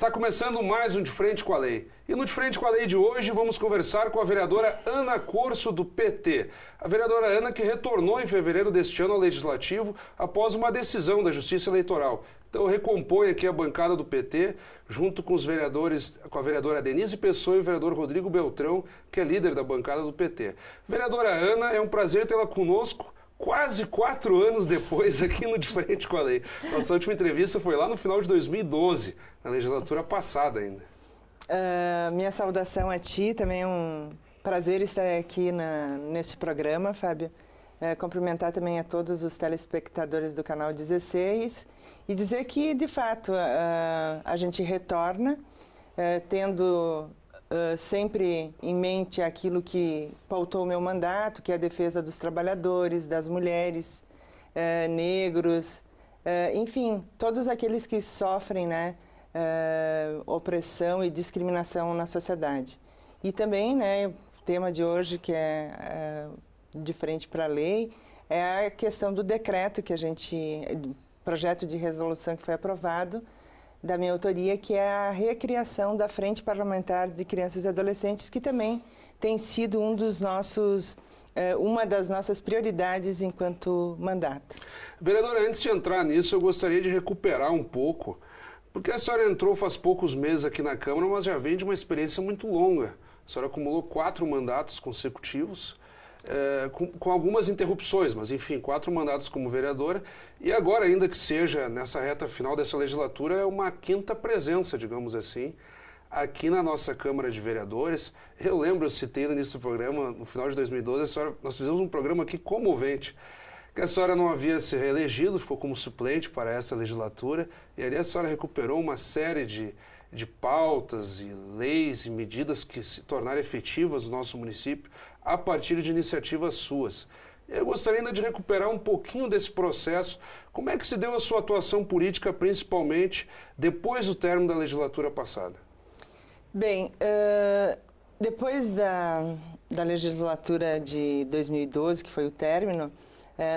Está começando mais um De Frente com a Lei. E no De Frente com a Lei de hoje vamos conversar com a vereadora Ana Corso, do PT. A vereadora Ana, que retornou em fevereiro deste ano ao Legislativo após uma decisão da Justiça Eleitoral. Então recompõe aqui a bancada do PT, junto com os vereadores, com a vereadora Denise Pessoa e o vereador Rodrigo Beltrão, que é líder da bancada do PT. Vereadora Ana, é um prazer tê-la conosco. Quase 4 anos depois, aqui no De Frente com a Lei. Nossa última entrevista foi lá no final de 2012, na legislatura passada ainda. Minha saudação a ti, também é um prazer estar aqui neste programa, Fábio. Cumprimentar também a todos os telespectadores do Canal 16 e dizer que, de fato, a gente retorna tendo sempre em mente aquilo que pautou o meu mandato, que é a defesa dos trabalhadores, das mulheres, negros, enfim, todos aqueles que sofrem, né, opressão e discriminação na sociedade. E também, né, o tema de hoje, que é de frente para a lei, é a questão do decreto que projeto de resolução que foi aprovado, da minha autoria, que é a recriação da Frente Parlamentar de Crianças e Adolescentes, que também tem sido uma das nossas prioridades enquanto mandato. Vereadora, antes de entrar nisso, eu gostaria de recuperar um pouco, porque a senhora entrou faz poucos meses aqui na Câmara, mas já vem de uma experiência muito longa. A senhora acumulou 4 mandatos consecutivos, com algumas interrupções, mas enfim, 4 mandatos como vereadora, e agora, ainda que seja nessa reta final dessa legislatura, é uma 5ª presença, digamos assim, aqui na nossa Câmara de Vereadores. Eu lembro, eu citei no início do programa, no final de 2012, nós fizemos um programa aqui comovente, que a senhora não havia se reelegido, ficou como suplente para essa legislatura, e ali a senhora recuperou uma série de pautas e leis e medidas que se tornaram efetivas no nosso município a partir de iniciativas suas. Eu gostaria ainda de recuperar um pouquinho desse processo. Como é que se deu a sua atuação política, principalmente depois do término da legislatura passada? Bem, depois da legislatura de 2012, que foi o término,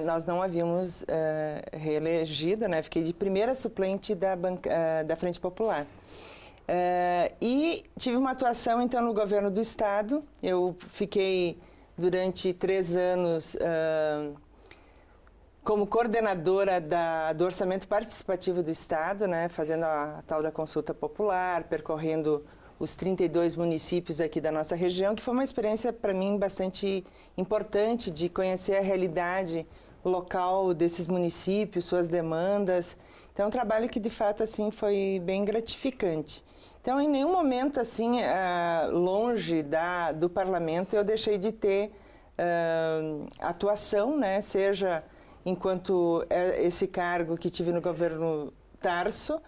nós não havíamos reelegido, né? Fiquei de primeira suplente da Frente Popular. E tive uma atuação, então, no governo do Estado. Eu fiquei durante 3 anos como coordenadora do Orçamento Participativo do Estado, né, fazendo a tal da consulta popular, percorrendo os 32 municípios aqui da nossa região, que foi uma experiência para mim bastante importante de conhecer a realidade local desses municípios, suas demandas. Então, é um trabalho que, de fato, assim, foi bem gratificante. Então, em nenhum momento, assim, longe do parlamento, eu deixei de ter atuação, né? Seja enquanto esse cargo que tive no governo Tarso,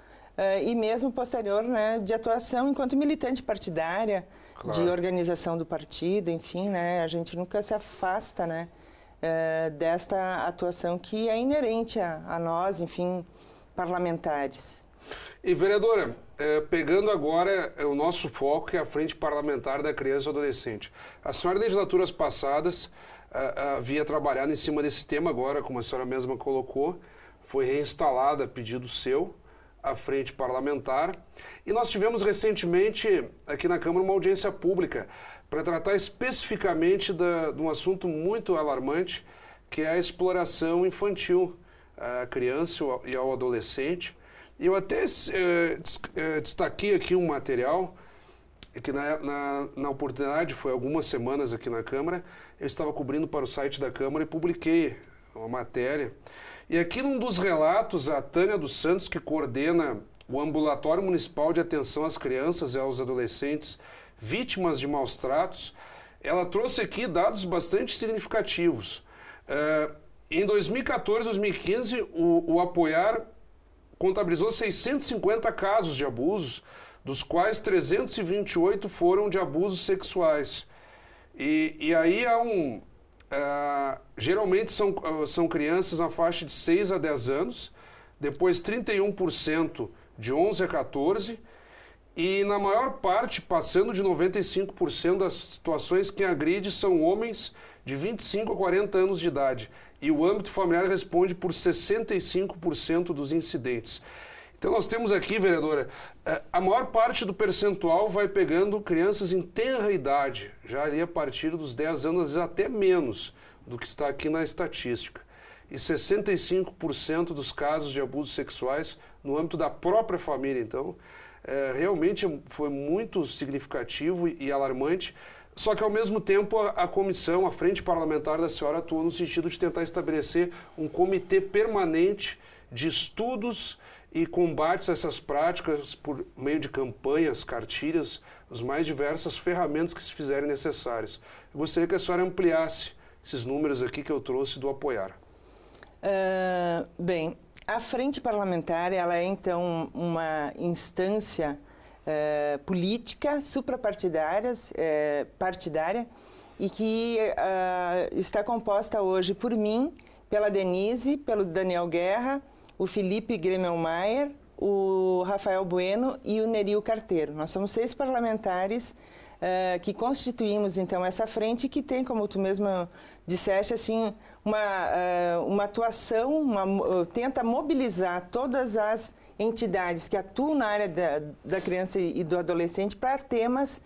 e mesmo posterior, né, de atuação enquanto militante partidária, claro, de organização do partido, enfim, né? A gente nunca se afasta, né, desta atuação que é inerente a nós, enfim, parlamentares. E, vereadora, pegando agora o nosso foco, que é a Frente Parlamentar da Criança e Adolescente. A senhora, em legislaturas passadas, havia trabalhado em cima desse tema. Agora, como a senhora mesma colocou, foi reinstalada a pedido seu, a Frente Parlamentar. E nós tivemos recentemente, aqui na Câmara, uma audiência pública para tratar especificamente de um assunto muito alarmante, que é a exploração infantil à criança e ao adolescente. E eu até destaquei aqui um material que na oportunidade, foi algumas semanas aqui na Câmara, eu estava cobrindo para o site da Câmara e publiquei uma matéria. E aqui num dos relatos, a Tânia dos Santos, que coordena o Ambulatório Municipal de Atenção às Crianças e aos Adolescentes vítimas de maus tratos, ela trouxe aqui dados bastante significativos. Em 2014, 2015, o Apoiar contabilizou 650 casos de abusos, dos quais 328 foram de abusos sexuais. E aí geralmente são crianças na faixa de 6 a 10 anos, depois 31% de 11 a 14, e na maior parte, passando de 95% das situações, quem agride são homens de 25 a 40 anos de idade. E o âmbito familiar responde por 65% dos incidentes. Então nós temos aqui, vereadora, a maior parte do percentual vai pegando crianças em tenra idade, já ali a partir dos 10 anos, às vezes até menos do que está aqui na estatística. E 65% dos casos de abusos sexuais no âmbito da própria família. Então, realmente foi muito significativo e alarmante. Só que, ao mesmo tempo, a comissão, a frente parlamentar da senhora atuou no sentido de tentar estabelecer um comitê permanente de estudos e combates a essas práticas por meio de campanhas, cartilhas, as mais diversas ferramentas que se fizerem necessárias. Eu gostaria que a senhora ampliasse esses números aqui que eu trouxe do Apoiar. Bem, a frente parlamentar, ela é então uma instância política, suprapartidária, partidária, e que está composta hoje por mim, pela Denise, pelo Daniel Guerra, o Felipe Gremelmaier, o Rafael Bueno e o Nerio Carteiro. Nós somos 6 parlamentares que constituímos então essa frente, que tem, como tu mesma disseste, assim, uma atuação, tenta mobilizar todas as entidades que atuam na área da criança e do adolescente para temas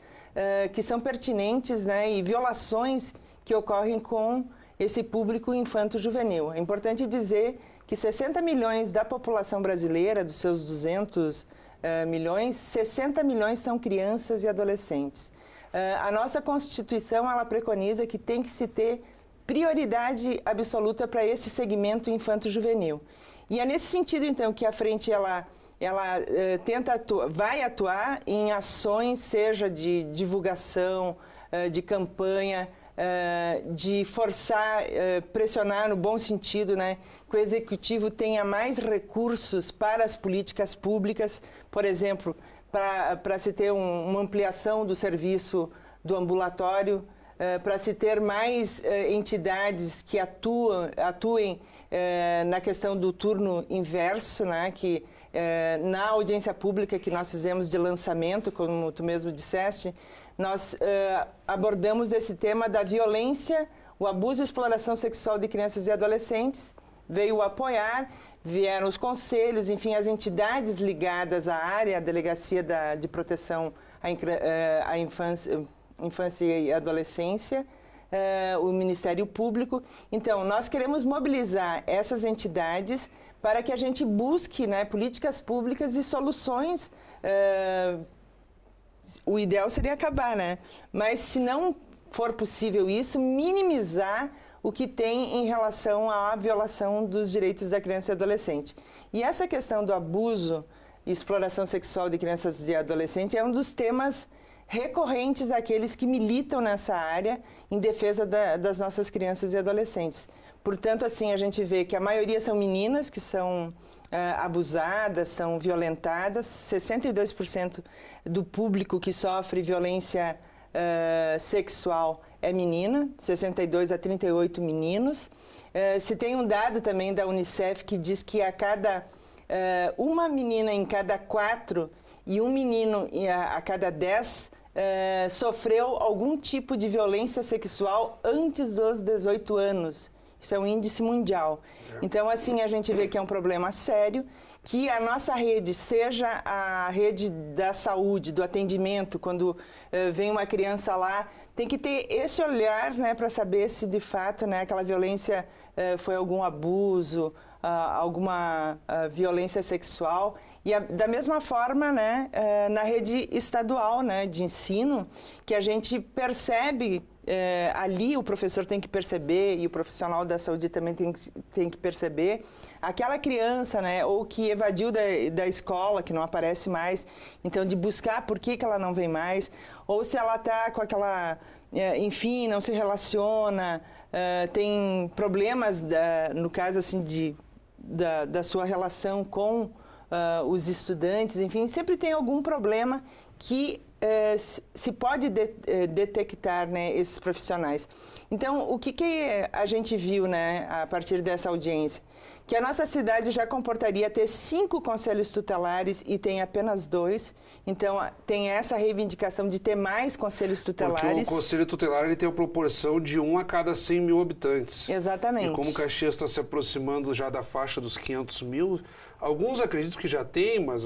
que são pertinentes, né, e violações que ocorrem com esse público infanto-juvenil. É importante dizer que 60 milhões da população brasileira, dos seus 200 milhões, 60 milhões são crianças e adolescentes. A nossa Constituição, ela preconiza que tem que se ter prioridade absoluta para esse segmento infanto-juvenil. E é nesse sentido, então, que a frente ela vai atuar em ações, seja de divulgação, de campanha, de forçar, pressionar no bom sentido, né, que o Executivo tenha mais recursos para as políticas públicas, por exemplo, para se ter uma ampliação do serviço do ambulatório, para se ter mais entidades que atuem na questão do turno inverso, né, que na audiência pública que nós fizemos de lançamento, como tu mesmo disseste, nós abordamos esse tema da violência, o abuso e exploração sexual de crianças e adolescentes, veio Apoiar, vieram os conselhos, enfim, as entidades ligadas à área, a Delegacia de Proteção à Infância e Adolescência, o Ministério Público. Então, nós queremos mobilizar essas entidades para que a gente busque, né, políticas públicas e soluções. O ideal seria acabar, né? Mas se não for possível isso, minimizar o que tem em relação à violação dos direitos da criança e adolescente. E essa questão do abuso e exploração sexual de crianças e adolescentes é um dos temas recorrentes daqueles que militam nessa área em defesa das nossas crianças e adolescentes. Portanto, assim, a gente vê que a maioria são meninas que são abusadas, são violentadas. 62% do público que sofre violência sexual é menina, 62 a 38 meninos. Se tem um dado também da Unicef que diz que uma menina em cada 4 e um menino a cada 10 sofreu algum tipo de violência sexual antes dos 18 anos. Isso é um índice mundial. Então, assim, a gente vê que é um problema sério, que a nossa rede, seja a rede da saúde, do atendimento, quando vem uma criança lá, tem que ter esse olhar, né, para saber se de fato, né, aquela violência foi algum abuso, alguma violência sexual. E da mesma forma, né, na rede estadual, né, de ensino, que a gente percebe, ali o professor tem que perceber e o profissional da saúde também tem que perceber, aquela criança, né, ou que evadiu da escola, que não aparece mais, então de buscar por que ela não vem mais, ou se ela está com aquela, enfim, não se relaciona, tem problemas, no caso assim, da sua relação com os estudantes, enfim, sempre tem algum problema que se pode detectar, né, esses profissionais. Então, o que a gente viu, né, a partir dessa audiência? que a nossa cidade já comportaria ter 5 conselhos tutelares e tem apenas 2. Então, tem essa reivindicação de ter mais conselhos tutelares. Porque o conselho tutelar ele tem a proporção de 1 a cada 100 mil habitantes. Exatamente. E como Caxias está se aproximando já da faixa dos 500 mil, alguns acreditam que já tem, mas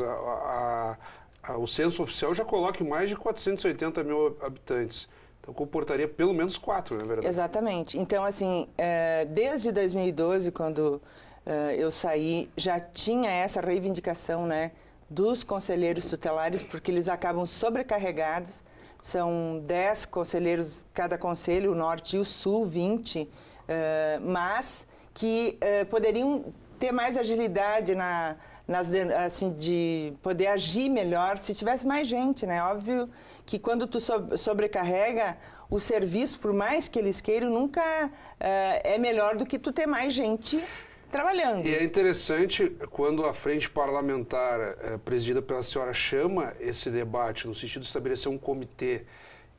o censo oficial já coloca em mais de 480 mil habitantes. Então, comportaria pelo menos 4, não é verdade? Exatamente. Então, assim, desde 2012, quando eu saí, já tinha essa reivindicação, né, dos conselheiros tutelares, porque eles acabam sobrecarregados. São 10 conselheiros, cada conselho, o Norte e o Sul, 20, mas que poderiam ter mais agilidade assim, de poder agir melhor se tivesse mais gente, né? Óbvio que quando tu sobrecarrega o serviço, por mais que eles queiram, nunca é melhor do que tu ter mais gente trabalhando. E é interessante quando a frente parlamentar presidida pela senhora chama esse debate no sentido de estabelecer um comitê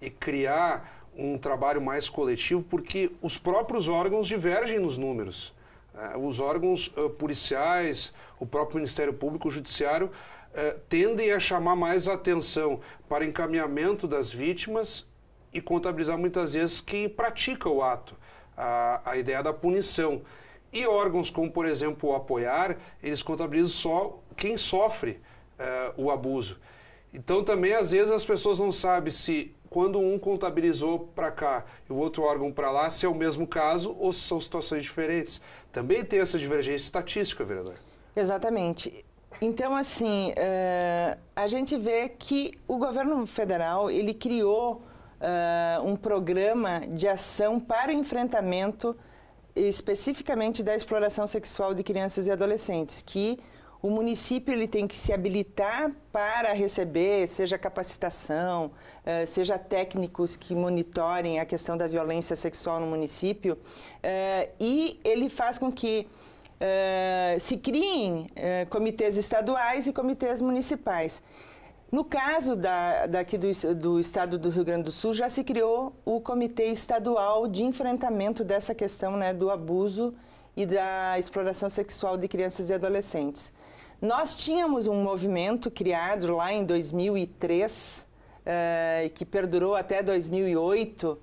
e criar um trabalho mais coletivo, porque os próprios órgãos divergem nos números. Os órgãos policiais, o próprio Ministério Público, o Judiciário, tendem a chamar mais atenção para encaminhamento das vítimas e contabilizar muitas vezes quem pratica o ato, a ideia da punição. E órgãos como, por exemplo, o Apoiar, eles contabilizam só quem sofre o abuso. Então, também, às vezes, as pessoas não sabem se, quando um contabilizou para cá e o outro órgão para lá, se é o mesmo caso ou se são situações diferentes. Também tem essa divergência estatística, vereador. Exatamente. Então, assim, a gente vê que o governo federal, ele criou um programa de ação para o enfrentamento especificamente da exploração sexual de crianças e adolescentes, que o município ele tem que se habilitar para receber, seja capacitação, seja técnicos que monitorem a questão da violência sexual no município, e ele faz com que se criem comitês estaduais e comitês municipais. No caso daqui do estado do Rio Grande do Sul, já se criou o Comitê Estadual de Enfrentamento dessa questão, né, do abuso e da exploração sexual de crianças e adolescentes. Nós tínhamos um movimento criado lá em 2003, que perdurou até 2008,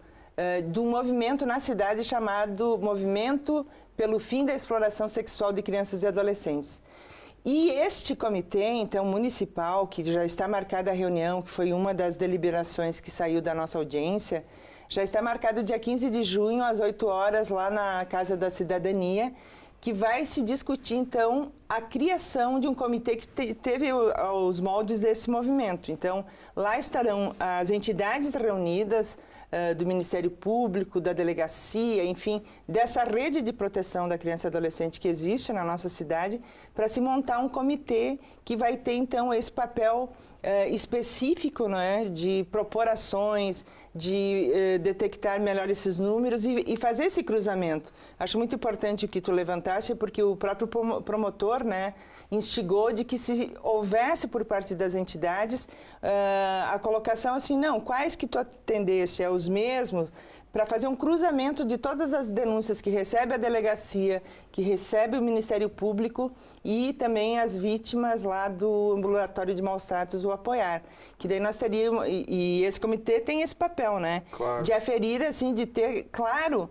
de um movimento na cidade chamado Movimento pelo Fim da Exploração Sexual de Crianças e Adolescentes. E este comitê, então, municipal, que já está marcada a reunião, que foi uma das deliberações que saiu da nossa audiência, já está marcado dia 15 de junho, às 8 horas, lá na Casa da Cidadania, que vai se discutir, então, a criação de um comitê que teve os moldes desse movimento. Então, lá estarão as entidades reunidas, do Ministério Público, da delegacia, enfim, dessa rede de proteção da criança e adolescente que existe na nossa cidade, para se montar um comitê que vai ter, então, esse papel específico, né, de propor ações, de detectar melhor esses números e fazer esse cruzamento. Acho muito importante o que tu levantaste, porque o próprio promotor, né, instigou de que se houvesse por parte das entidades a colocação assim, não, quais que tu atendesse, é os mesmos, para fazer um cruzamento de todas as denúncias que recebe a delegacia, que recebe o Ministério Público e também as vítimas lá do ambulatório de maus tratos, o Apoiar. Que daí nós teríamos, e esse comitê tem esse papel, né? Claro. De aferir, assim, de ter, claro,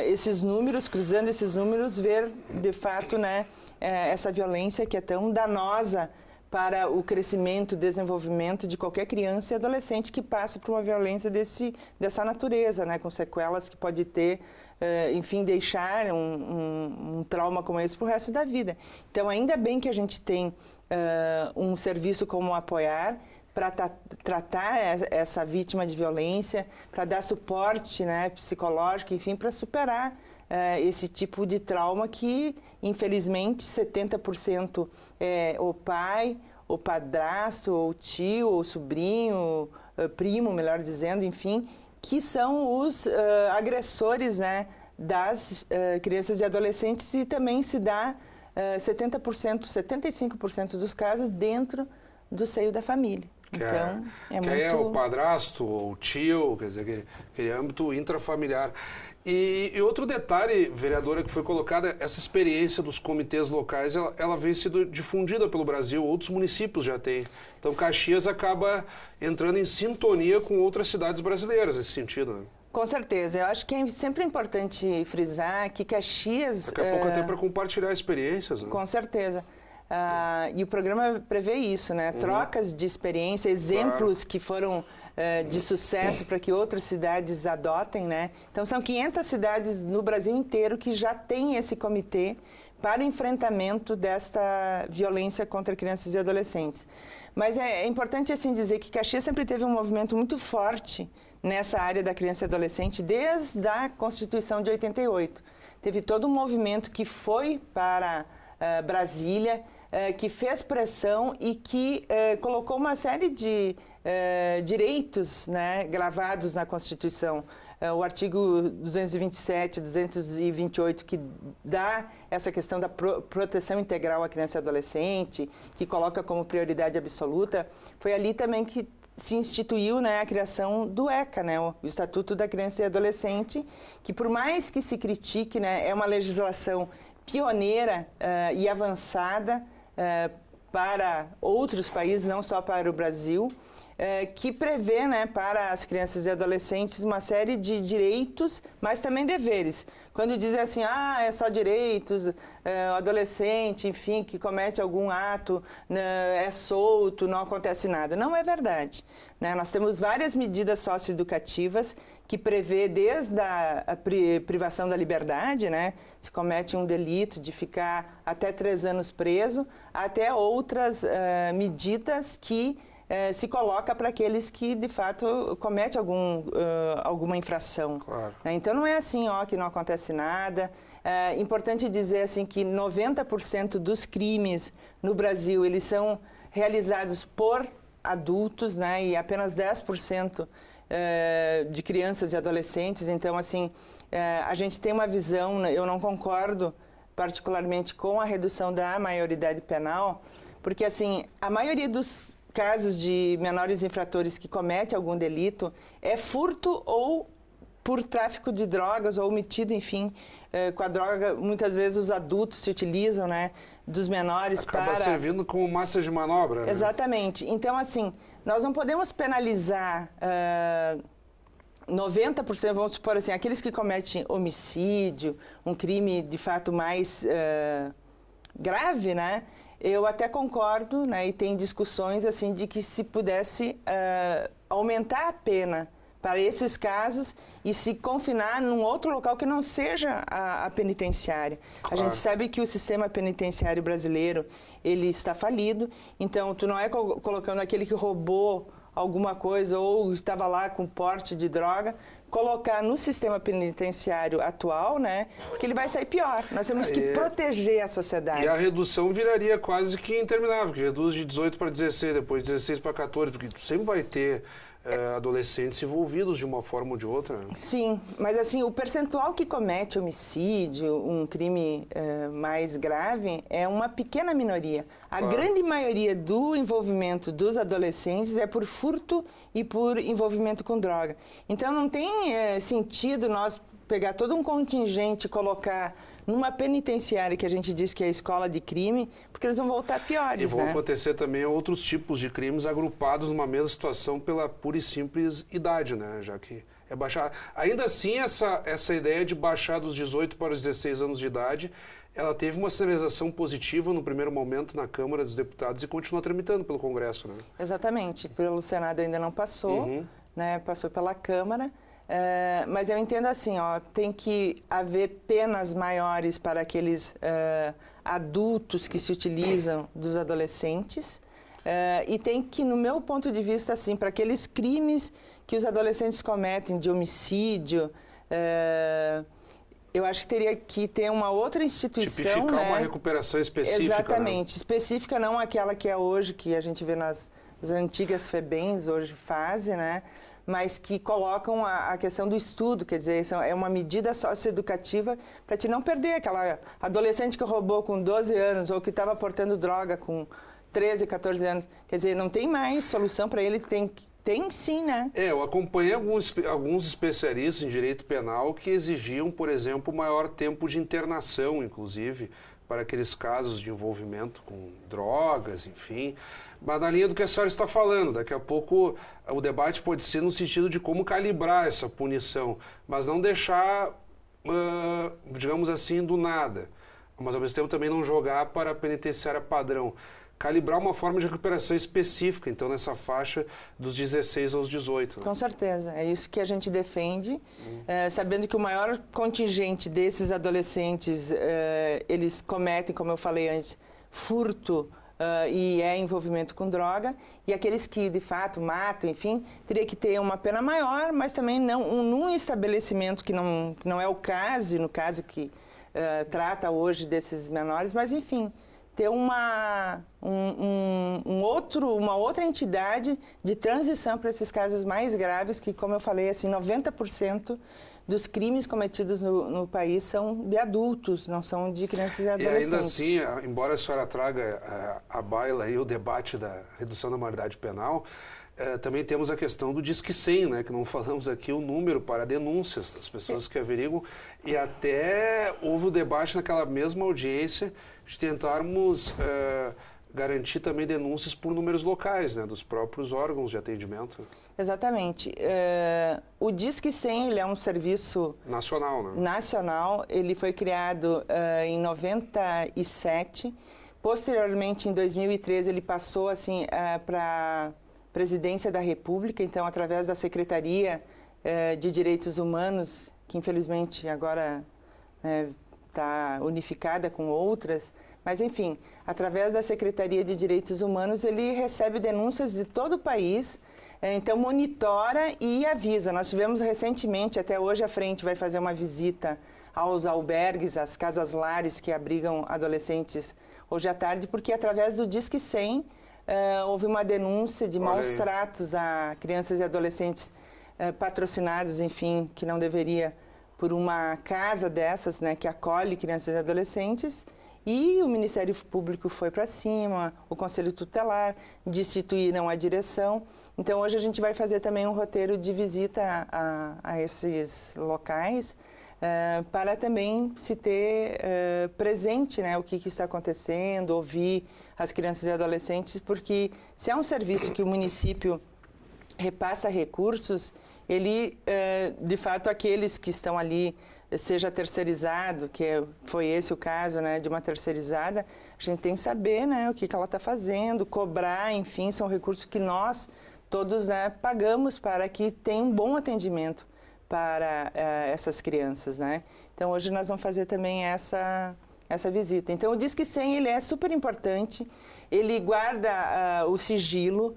esses números, cruzando esses números, ver de fato, né, essa violência que é tão danosa para o crescimento, desenvolvimento de qualquer criança e adolescente que passa por uma violência dessa natureza, né, com sequelas que pode ter, enfim, deixar um trauma como esse para o resto da vida. Então, ainda bem que a gente tem um serviço como o Apoiar para tratar essa vítima de violência, para dar suporte, né, psicológico, enfim, para superar esse tipo de trauma que, infelizmente, 70% é o pai, o padrasto, ou tio, ou sobrinho, primo, melhor dizendo, enfim, que são os agressores, né, das crianças e adolescentes, e também se dá 70%, 75% dos casos dentro do seio da família. Então, que é o padrasto, o tio, quer dizer, aquele âmbito intrafamiliar. E outro detalhe, vereadora, que foi colocada, essa experiência dos comitês locais, ela vem sendo difundida pelo Brasil, outros municípios já têm. Então, Caxias acaba entrando em sintonia com outras cidades brasileiras nesse sentido, né? Com certeza. Eu acho que é sempre importante frisar que Caxias... Daqui a pouco até para compartilhar experiências, né? Com certeza. E o programa prevê isso, né? Trocas de experiência, exemplos que foram de sucesso para que outras cidades adotem, né? Então, são 500 cidades no Brasil inteiro que já têm esse comitê para o enfrentamento desta violência contra crianças e adolescentes. Mas é importante, assim, dizer que Caxias sempre teve um movimento muito forte nessa área da criança e adolescente desde a Constituição de 88. Teve todo um movimento que foi para Brasília, que fez pressão e que colocou uma série de direitos, né, gravados na Constituição. O artigo 227, 228, que dá essa questão da proteção integral à criança e adolescente, que coloca como prioridade absoluta, foi ali também que se instituiu, né, a criação do ECA, né, o Estatuto da Criança e Adolescente, que por mais que se critique, né, é uma legislação pioneira e avançada para outros países, não só para o Brasil, que prevê, né, para as crianças e adolescentes uma série de direitos, mas também deveres. Quando dizem assim, é só direitos, o adolescente, enfim, que comete algum ato, é solto, não acontece nada. Não é verdade, né? Nós temos várias medidas socioeducativas que prevê desde a privação da liberdade, né? Se comete um delito de ficar até 3 anos preso, até outras medidas que se coloca para aqueles que, de fato, cometem alguma infração. Claro. Então, não é assim, que não acontece nada. É importante dizer assim, que 90% dos crimes no Brasil, eles são realizados por adultos, né, e apenas 10% de crianças e adolescentes. Então, assim, a gente tem uma visão, eu não concordo particularmente com a redução da maioridade penal, porque, assim, a maioria dos casos de menores infratores que cometem algum delito é furto ou por tráfico de drogas ou metido, enfim, com a droga. Muitas vezes os adultos se utilizam, né, dos menores Acaba servindo como massa de manobra, né? Exatamente. Então, assim, nós não podemos penalizar 90%, vamos supor assim, aqueles que cometem homicídio, um crime de fato mais grave, né? Eu até concordo, né, e tem discussões assim de que se pudesse aumentar a pena para esses casos e se confinar num outro local que não seja a penitenciária. Claro. A gente sabe que o sistema penitenciário brasileiro, ele está falido, então tu não é colocando aquele que roubou alguma coisa ou estava lá com porte de droga, colocar no sistema penitenciário atual, né? Porque ele vai sair pior. Nós temos que proteger a sociedade. E a redução viraria quase que interminável, porque reduz de 18 para 16, depois de 16 para 14, porque sempre vai ter adolescentes envolvidos de uma forma ou de outra. Sim, mas assim, o percentual que comete homicídio, um crime mais grave, é uma pequena minoria. A grande maioria do envolvimento dos adolescentes é por furto e por envolvimento com droga. Então não tem sentido nós pegar todo um contingente e colocar numa penitenciária que a gente diz que é a escola de crime, porque eles vão voltar piores. E vão acontecer também outros tipos de crimes agrupados numa mesma situação pela pura e simples idade, né? Já que é baixar. Ainda assim, essa ideia de baixar dos 18 para os 16 anos de idade, ela teve uma sinalização positiva no primeiro momento na Câmara dos Deputados e continua tramitando pelo Congresso, né? Exatamente. Pelo Senado ainda não passou, né? Passou pela Câmara. Mas eu entendo assim, tem que haver penas maiores para aqueles adultos que se utilizam dos adolescentes e tem que, no meu ponto de vista, assim, para aqueles crimes que os adolescentes cometem de homicídio, eu acho que teria que ter uma outra instituição, tipificar, né? Uma recuperação específica. Exatamente, né? Específica, não aquela que é hoje, que a gente vê nas antigas FEBEMs, hoje fazem, né? Mas que colocam a questão do estudo, quer dizer, é uma medida socioeducativa para te não perder aquela adolescente que roubou com 12 anos ou que estava portando droga com 13, 14 anos. Quer dizer, não tem mais solução para ele, tem sim, né? Eu acompanhei alguns especialistas em direito penal que exigiam, por exemplo, maior tempo de internação, inclusive, para aqueles casos de envolvimento com drogas, enfim. Mas na linha do que a senhora está falando, daqui a pouco o debate pode ser no sentido de como calibrar essa punição, mas não deixar, digamos assim, do nada. Mas ao mesmo tempo também não jogar para a penitenciária padrão. Calibrar uma forma de recuperação específica, então, nessa faixa dos 16 aos 18. Né? Com certeza, é isso que a gente defende, sabendo que o maior contingente desses adolescentes, eles cometem, como eu falei antes, furto e envolvimento com droga, e aqueles que, de fato, matam, enfim, teria que ter uma pena maior, mas também não num estabelecimento que não é o caso, no caso que trata hoje desses menores, mas, enfim, ter uma outra entidade de transição para esses casos mais graves, que, como eu falei, assim, 90% dos crimes cometidos no país são de adultos, não são de crianças e adolescentes. E ainda assim, embora a senhora traga à baila aí o debate da redução da maioridade penal, também temos a questão do Disque 100, né, que não falamos aqui o número para denúncias das pessoas que averiguam, e até houve o debate naquela mesma audiência de tentarmos garantir também denúncias por números locais, né, dos próprios órgãos de atendimento. Exatamente. O Disque 100 ele é um serviço nacional, né? Nacional. Ele foi criado em 97. Posteriormente, em 2013, ele passou assim para Presidência da República, então, através da Secretaria de Direitos Humanos, que infelizmente agora está unificada com outras, mas, enfim, através da Secretaria de Direitos Humanos, ele recebe denúncias de todo o país, então monitora e avisa. Nós tivemos recentemente, até hoje a frente vai fazer uma visita aos albergues, às casas-lares que abrigam adolescentes hoje à tarde, porque através do Disque 100, houve uma denúncia de maus tratos a crianças e adolescentes patrocinados, enfim, que não deveria, por uma casa dessas, né, que acolhe crianças e adolescentes, e o Ministério Público foi para cima, o Conselho Tutelar, destituíram a direção. Então, hoje a gente vai fazer também um roteiro de visita a esses locais, para também se ter presente, né, o que está acontecendo, ouvir as crianças e adolescentes, porque se é um serviço que o município repassa recursos, ele, de fato, aqueles que estão ali, seja terceirizado, que foi esse o caso, né, de uma terceirizada, a gente tem que saber, né, o que ela está fazendo, cobrar, enfim, são recursos que nós todos, né, pagamos para que tenha um bom atendimento para essas crianças, né? Então, hoje nós vamos fazer também essa visita. Então, o Disque 100, ele é super importante, ele guarda o sigilo,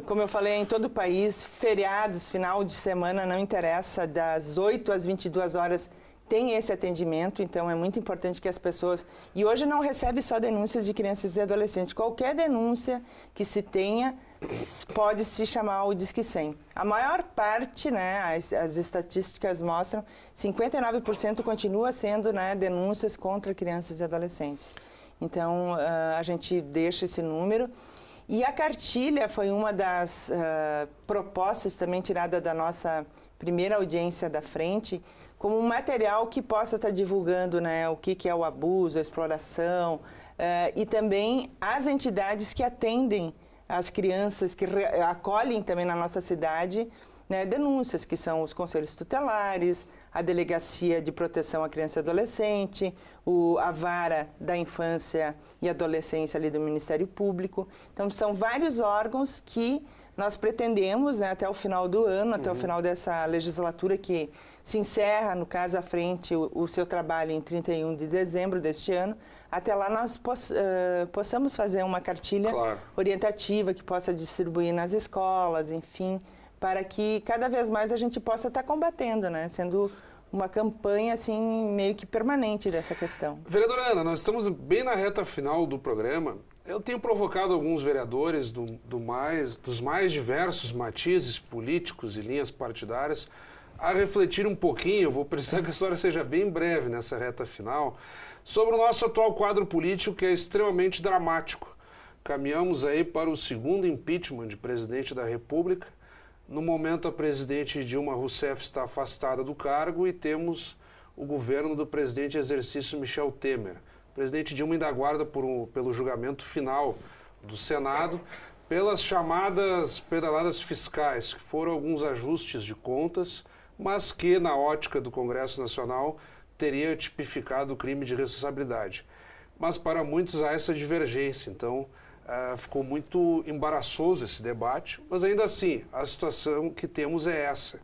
como eu falei, em todo o país, feriados, final de semana, não interessa, das 8 às 22 horas tem esse atendimento, então é muito importante que as pessoas... E hoje não recebe só denúncias de crianças e adolescentes, qualquer denúncia que se tenha pode se chamar o Disque 100. A maior parte, né, as estatísticas mostram, 59% continua sendo, né, denúncias contra crianças e adolescentes. Então, a gente deixa esse número. E a cartilha foi uma das propostas também tirada da nossa primeira audiência da frente, como um material que possa estar divulgando, né, o que é o abuso, a exploração, e também as entidades que atendem as crianças, que acolhem também na nossa cidade, né, denúncias, que são os conselhos tutelares, a Delegacia de Proteção à Criança e Adolescente, a Vara da Infância e Adolescência ali do Ministério Público. Então, são vários órgãos que nós pretendemos, né, até o final do ano, até o final dessa legislatura, que se encerra, no caso, à frente, o seu trabalho em 31 de dezembro deste ano. Até lá nós possamos fazer uma cartilha orientativa que possa distribuir nas escolas, enfim, para que cada vez mais a gente possa estar combatendo, né, sendo uma campanha assim meio que permanente dessa questão. Vereadora Ana, nós estamos bem na reta final do programa. Eu tenho provocado alguns vereadores dos mais diversos matizes políticos e linhas partidárias a refletir um pouquinho, eu vou precisar que a senhora seja bem breve nessa reta final, sobre o nosso atual quadro político, que é extremamente dramático. caminhamos aí para o segundo impeachment de presidente da República. No momento, a presidente Dilma Rousseff está afastada do cargo e temos o governo do presidente em exercício Michel Temer. O presidente Dilma ainda aguarda pelo julgamento final do Senado, pelas chamadas pedaladas fiscais, que foram alguns ajustes de contas, mas que, na ótica do Congresso Nacional, teria tipificado o crime de responsabilidade. Mas para muitos há essa divergência, então ficou muito embaraçoso esse debate, mas ainda assim, a situação que temos é essa.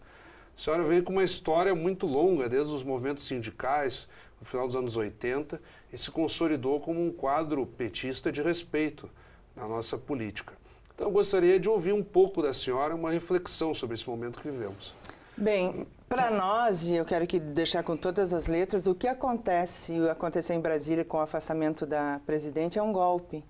A senhora vem com uma história muito longa, desde os movimentos sindicais, no final dos anos 80, e se consolidou como um quadro petista de respeito na nossa política. Então, eu gostaria de ouvir um pouco da senhora uma reflexão sobre esse momento que vivemos. Bem, para nós, e eu quero aqui deixar com todas as letras, o que aconteceu em Brasília com o afastamento da presidente é um golpe.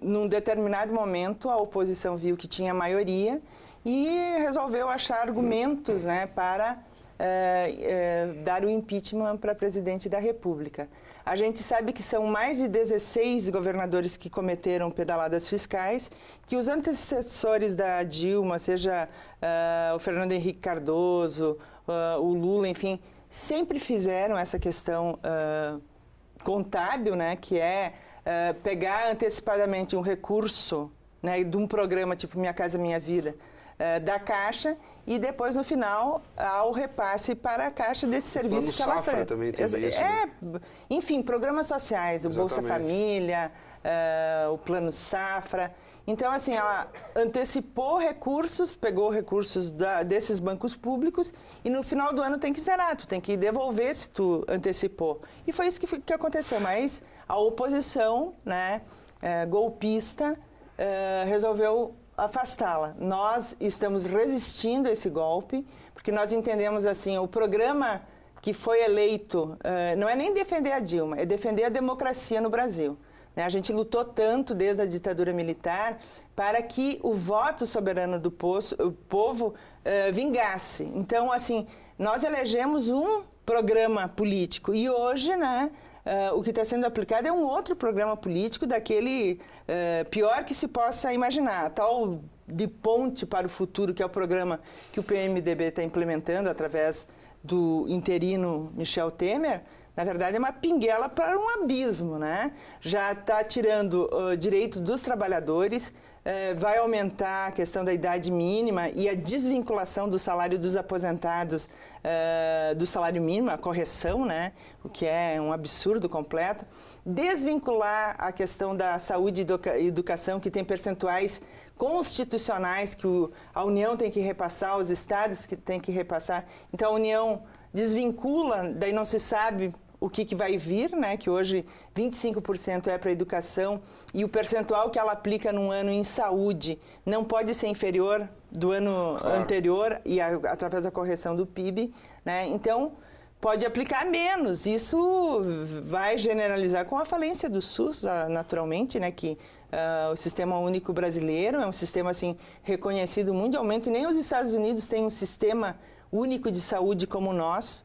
Num determinado momento, a oposição viu que tinha maioria e resolveu achar argumentos, né, para dar o impeachment para presidente da República. A gente sabe que são mais de 16 governadores que cometeram pedaladas fiscais, que os antecessores da Dilma, seja o Fernando Henrique Cardoso, o Lula, enfim, sempre fizeram essa questão contábil, né, que é pegar antecipadamente um recurso, né, de um programa tipo Minha Casa Minha Vida, da Caixa, e depois, no final, ao repasse para a Caixa desse serviço que ela Safra também teve isso, né? Enfim, programas sociais, o Bolsa Família, o Plano Safra. Então, assim, ela antecipou recursos, pegou recursos desses bancos públicos e no final do ano tem que zerar, tu tem que devolver se tu antecipou. E foi isso que aconteceu, mas a oposição, né, golpista, resolveu afastá-la. Nós estamos resistindo a esse golpe, porque nós entendemos assim, o programa que foi eleito não é nem defender a Dilma, é defender a democracia no Brasil. A gente lutou tanto desde a ditadura militar para que o voto soberano do povo vingasse. Então, assim, nós elegemos um programa político e hoje, né, o que está sendo aplicado é um outro programa político daquele pior que se possa imaginar, tal de ponte para o futuro, que é o programa que o PMDB está implementando através do interino Michel Temer. Na verdade, é uma pinguela para um abismo, né? Já está tirando direito dos trabalhadores, vai aumentar a questão da idade mínima e a desvinculação do salário dos aposentados do salário mínimo, a correção, né? O que é um absurdo completo. Desvincular a questão da saúde e educação, que tem percentuais constitucionais que a União tem que repassar, os estados que tem que repassar. Então, a União desvincula, daí não se sabe o que vai vir, né? Que hoje 25% é para a educação e o percentual que ela aplica num ano em saúde não pode ser inferior do ano anterior e através da correção do PIB, né? Então, pode aplicar menos. Isso vai generalizar com a falência do SUS, naturalmente, né? Que o Sistema Único Brasileiro é um sistema assim reconhecido mundialmente. Nem os Estados Unidos têm um sistema único de saúde como o nosso.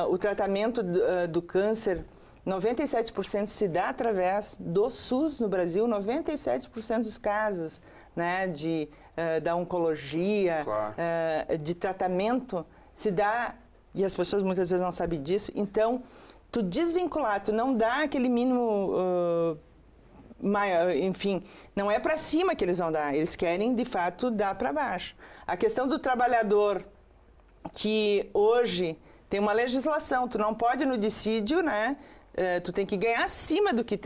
O tratamento do câncer, 97% se dá através do SUS no Brasil, 97% dos casos, né, da oncologia, de tratamento, se dá, e as pessoas muitas vezes não sabem disso. Então, tu desvincular, tu não dá aquele mínimo maior, enfim, não é para cima que eles vão dar, eles querem, de fato, dar para baixo. A questão do trabalhador, que hoje tem uma legislação, tu não pode no dissídio, né? Tu tem que ganhar acima do que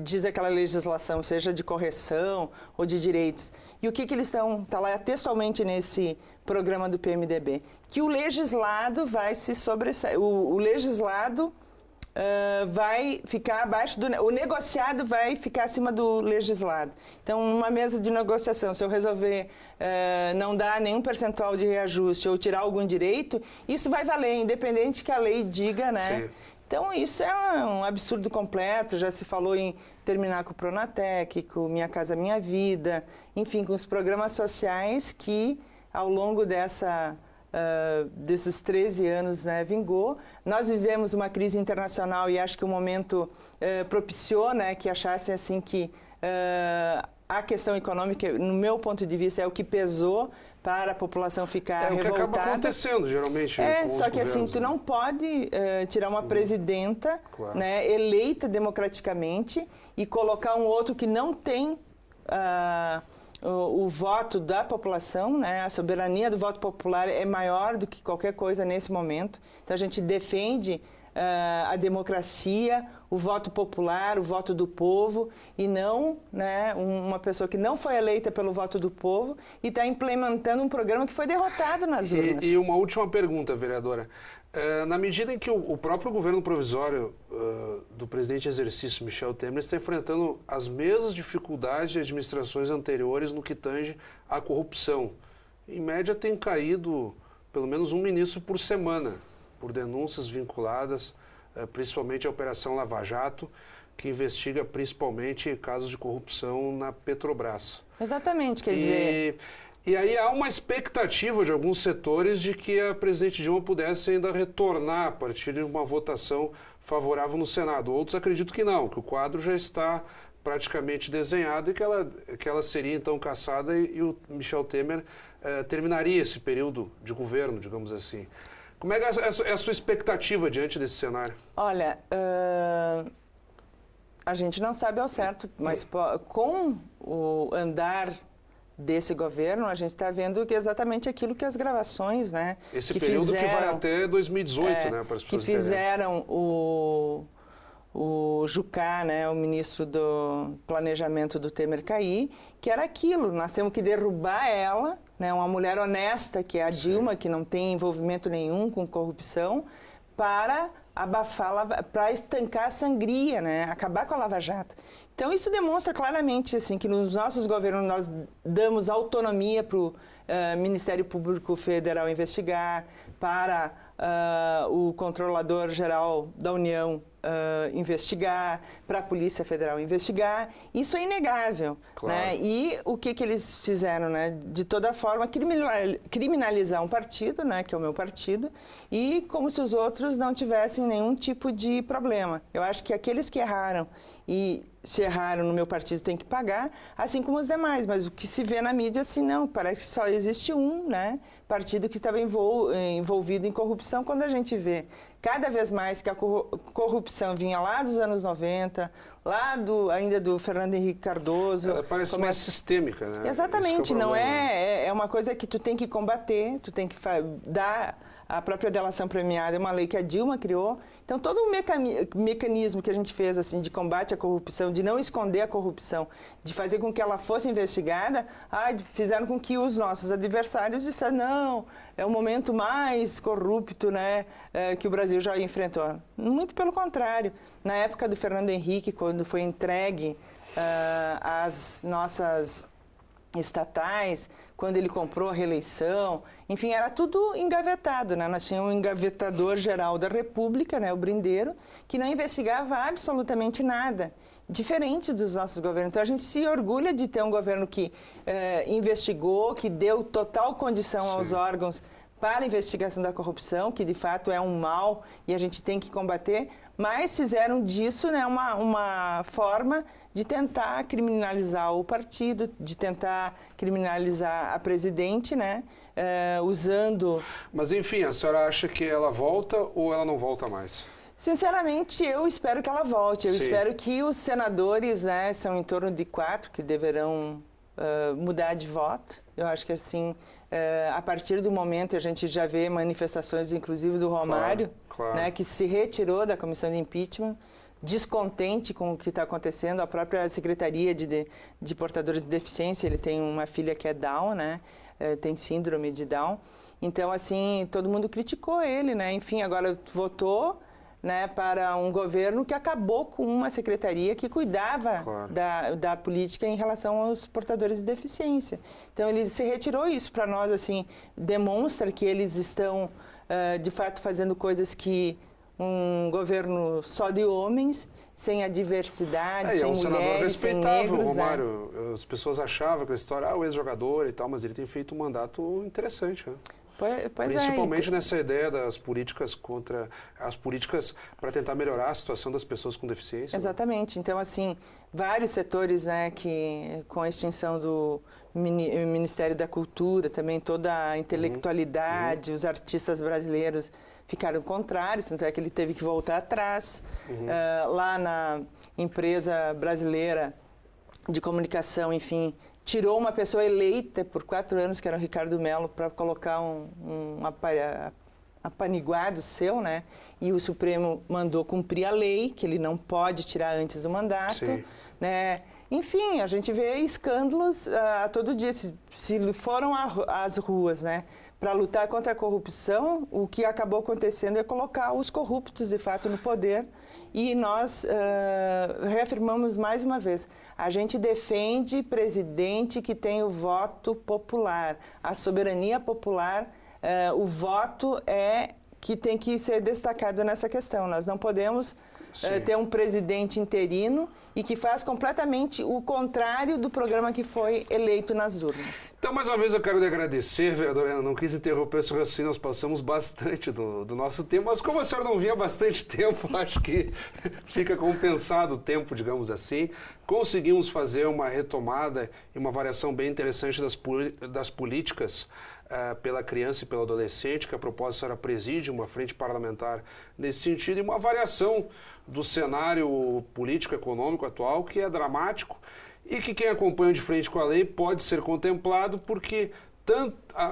diz aquela legislação, seja de correção ou de direitos. E o que eles estão, está lá textualmente nesse programa do PMDB? Que o legislado vai se sobressair, o legislado vai ficar abaixo o negociado vai ficar acima do legislado. Então, numa mesa de negociação, se eu resolver não dar nenhum percentual de reajuste ou tirar algum direito, isso vai valer, independente que a lei diga, né? Sim. Então, isso é um absurdo completo. Já se falou em terminar com o Pronatec, com Minha Casa Minha Vida, enfim, com os programas sociais que, ao longo dessa desses 13 anos, né, vingou. Nós vivemos uma crise internacional e acho que o momento propiciou, né, que achassem assim que a questão econômica, no meu ponto de vista, é o que pesou para a população ficar revoltada. É o que acaba acontecendo, geralmente. Só que assim, tu não pode tirar uma presidenta, claro, né, eleita democraticamente e colocar um outro que não tem o voto da população, né? A soberania do voto popular é maior do que qualquer coisa nesse momento. Então a gente defende a democracia, o voto popular, o voto do povo, e não, né, uma pessoa que não foi eleita pelo voto do povo e está implementando um programa que foi derrotado nas urnas. E uma última pergunta, vereadora. Na medida em que o próprio governo provisório do presidente em exercício, Michel Temer, está enfrentando as mesmas dificuldades de administrações anteriores no que tange à corrupção. Em média, tem caído pelo menos um ministro por semana, por denúncias vinculadas principalmente à Operação Lava Jato, que investiga principalmente casos de corrupção na Petrobras. Exatamente, quer dizer... E aí há uma expectativa de alguns setores de que a presidente Dilma pudesse ainda retornar a partir de uma votação favorável no Senado. Outros acreditam que não, que o quadro já está praticamente desenhado e que ela seria então cassada e o Michel Temer terminaria esse período de governo, digamos assim. Como é que é a sua expectativa diante desse cenário? Olha, a gente não sabe ao certo, mas com o andar desse governo, a gente está vendo que exatamente aquilo que as gravações, né? Esse período que vai até 2018, né? Para as que fizeram o Jucá, né, o ministro do Planejamento do Temer cair, que era aquilo, nós temos que derrubar ela, né, uma mulher honesta, que é a Dilma, que não tem envolvimento nenhum com corrupção, para abafar, para estancar a sangria, né, acabar com a Lava Jato. Então isso demonstra claramente assim, que nos nossos governos nós damos autonomia para o Ministério Público Federal investigar, para o Controlador-Geral da União investigar, para a Polícia Federal investigar. Isso é inegável. Claro. Né? E o que eles fizeram? Né? De toda forma, criminalizar um partido, né, que é o meu partido, e como se os outros não tivessem nenhum tipo de problema. Eu acho que aqueles que erraram e se erraram no meu partido tem que pagar, assim como os demais. Mas o que se vê na mídia, assim, não, parece que só existe um, né, partido que estava envolvido em corrupção, quando a gente vê cada vez mais que a corrupção vinha lá dos anos 90, lá ainda do Fernando Henrique Cardoso. Ela parece mais sistêmica, né? Exatamente, não é uma coisa que tu tem que combater, tu tem que dar a própria delação premiada, é uma lei que a Dilma criou. Então, todo o mecanismo que a gente fez assim, de combate à corrupção, de não esconder a corrupção, de fazer com que ela fosse investigada, fizeram com que os nossos adversários disseram, não, é o momento mais corrupto, né, que o Brasil já enfrentou. Muito pelo contrário. Na época do Fernando Henrique, quando foi entregue as nossas estatais, quando ele comprou a reeleição, enfim, era tudo engavetado, né? Nós tínhamos um engavetador geral da República, né, o Brindeiro, que não investigava absolutamente nada, diferente dos nossos governos. Então, a gente se orgulha de ter um governo que investigou, que deu total condição aos órgãos para a investigação da corrupção, que de fato é um mal e a gente tem que combater, mas fizeram disso, né, uma forma de tentar criminalizar o partido, de tentar criminalizar a presidente, né, usando... Mas, enfim, a senhora acha que ela volta ou ela não volta mais? Sinceramente, eu espero que ela volte. Eu espero que os senadores, né, são em torno de 4 que deverão mudar de voto. Eu acho que, assim, a partir do momento, a gente já vê manifestações, inclusive do Romário, claro. Né, que se retirou da comissão de impeachment, descontente com o que está acontecendo. A própria Secretaria de Portadores de Deficiência, ele tem uma filha que é Down, né? Tem síndrome de Down. Então, assim, todo mundo criticou ele, né? Enfim, agora votou, né, para um governo que acabou com uma secretaria que cuidava da política em relação aos portadores de deficiência. Então, ele se retirou. Isso para nós, assim, demonstra que eles estão, de fato, fazendo coisas que um governo só de homens, sem a diversidade, sem mulheres, sem negros. É um senador respeitável, Romário. As pessoas achavam que a história, o ex-jogador e tal, mas ele tem feito um mandato interessante, né? Principalmente nessa ideia das políticas para tentar melhorar a situação das pessoas com deficiência. Exatamente. Então, assim, vários setores, né, que com a extinção do Ministério da Cultura, também toda a intelectualidade, os artistas brasileiros ficaram contrários, tanto é que ele teve que voltar atrás. Lá na empresa brasileira de comunicação, enfim, tirou uma pessoa eleita por 4 anos, que era o Ricardo Mello, para colocar um apaniguado seu, né? E o Supremo mandou cumprir a lei, que ele não pode tirar antes do mandato, né? Enfim, a gente vê escândalos a todo dia. Se foram às ruas, né, para lutar contra a corrupção, o que acabou acontecendo é colocar os corruptos, de fato, no poder. E nós reafirmamos mais uma vez, a gente defende presidente que tem o voto popular, a soberania popular, o voto que tem que ser destacado nessa questão. Nós não podemos ter um presidente interino e que faz completamente o contrário do programa que foi eleito nas urnas. Então, mais uma vez, eu quero lhe agradecer, vereadora. Eu não quis interromper o seu raciocínio, nós passamos bastante do nosso tempo, mas como a senhora não vinha há bastante tempo, acho que fica compensado o tempo, digamos assim. Conseguimos fazer uma retomada e uma variação bem interessante das políticas pela criança e pelo adolescente, que a proposta a senhora preside uma frente parlamentar nesse sentido, e uma variação do cenário político-econômico atual, que é dramático, e que quem acompanha de frente com a lei pode ser contemplado, porque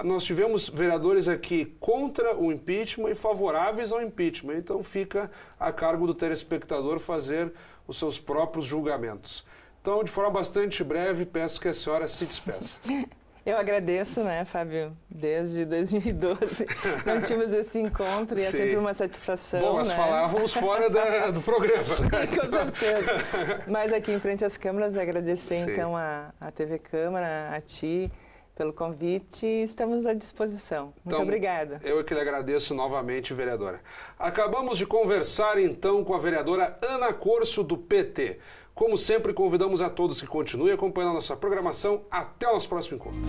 nós tivemos vereadores aqui contra o impeachment e favoráveis ao impeachment, então fica a cargo do telespectador fazer os seus próprios julgamentos. Então, de forma bastante breve, peço que a senhora se despeça. Eu agradeço, né, Fábio, desde 2012 não tínhamos esse encontro e é sempre uma satisfação. Bom, nós falávamos fora do programa. Né? Com certeza. Mas aqui em frente às câmeras, agradecer então a TV Câmara, a ti, pelo convite, e estamos à disposição. Muito obrigada. Eu é que lhe agradeço novamente, vereadora. Acabamos de conversar então com a vereadora Ana Corso, do PT. Como sempre, convidamos a todos que continuem acompanhando a nossa programação. Até o nosso próximo encontro.